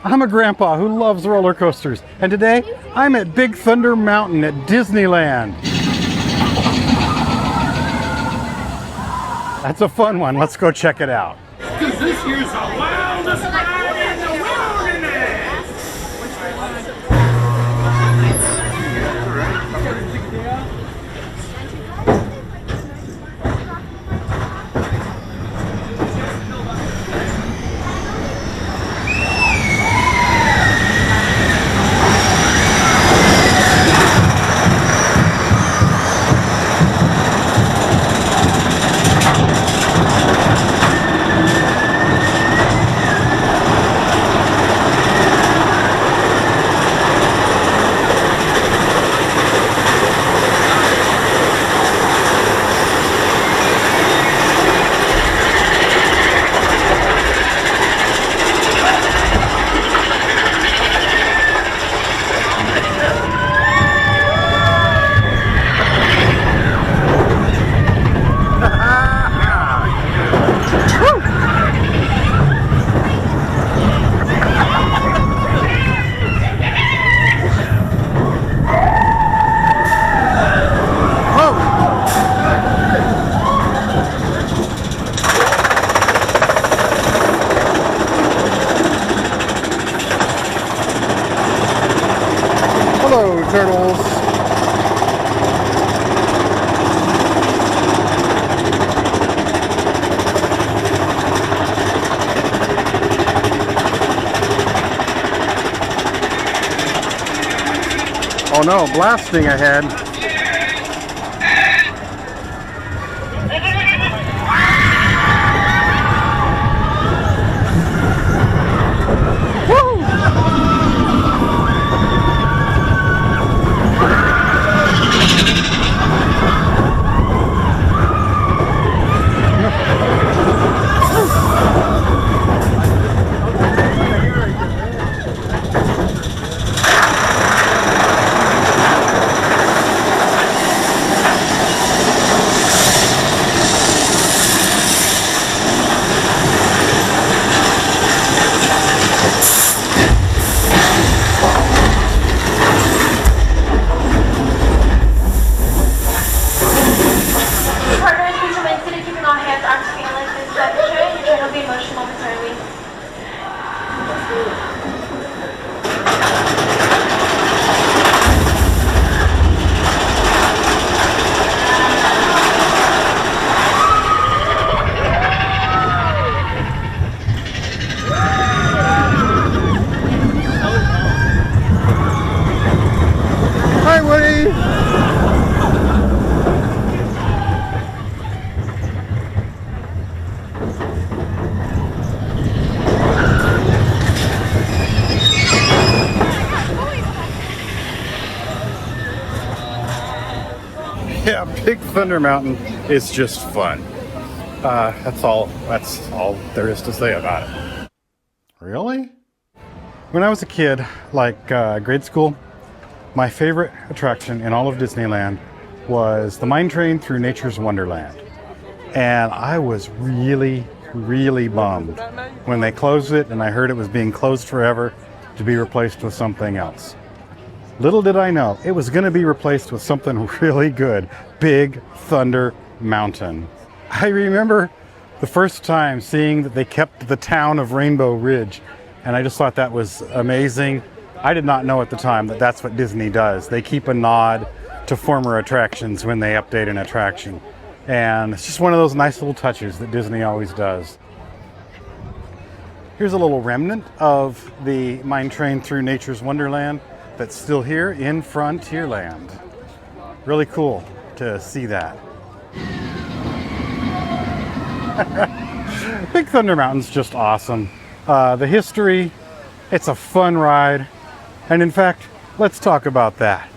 I'm a grandpa who loves roller coasters, and today I'm at Big Thunder Mountain at Disneyland. That's a fun one. Let's go check it out. Because this year's the wildest ride in the wilderness! Hello, turtles. Oh no, blasting ahead. Hi, Woody! Yeah, Big Thunder Mountain is just fun. That's all there is to say about it. Really? When I was a kid, like grade school, my favorite attraction in all of Disneyland was the mine train through Nature's Wonderland. And I was really, really bummed when they closed it and I heard it was being closed forever to be replaced with something else. Little did I know, it was going to be replaced with something really good, Big Thunder Mountain. I remember the first time seeing that they kept the town of Rainbow Ridge, and I just thought that was amazing. I did not know at the time that that's what Disney does. They keep a nod to former attractions when they update an attraction. And it's just one of those nice little touches that Disney always does. Here's a little remnant of the mine train through Nature's Wonderland that's still here in Frontierland. Really cool to see that. Big Thunder Mountain's just awesome. The history, it's a fun ride. And in fact, let's talk about that.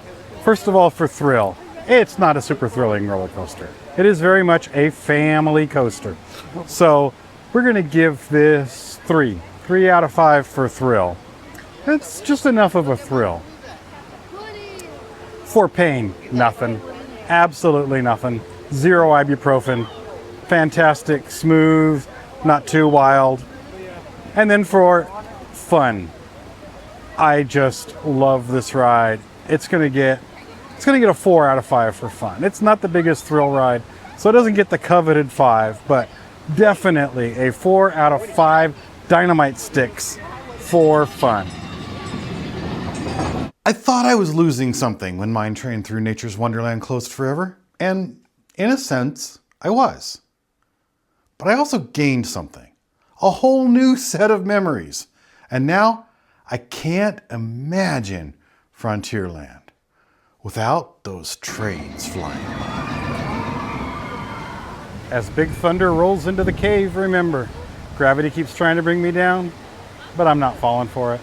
First of all, for thrill, it's not a super thrilling roller coaster. It is very much a family coaster. So we're gonna give this 3 out of 5 for thrill. It's just enough of a thrill. For pain, nothing. Absolutely nothing. 0 ibuprofen. Fantastic, smooth, not too wild. And then for fun, I just love this ride. It's gonna get a 4 out of 5 for fun. It's not the biggest thrill ride, so it doesn't get the coveted 5, but definitely a 4 out of 5 dynamite sticks for fun. I thought I was losing something when Mine Train Through Nature's Wonderland closed forever, and in a sense, I was. But I also gained something, a whole new set of memories, and now I can't imagine Frontierland without those trains flying. As Big Thunder rolls into the cave, remember, gravity keeps trying to bring me down, but I'm not falling for it.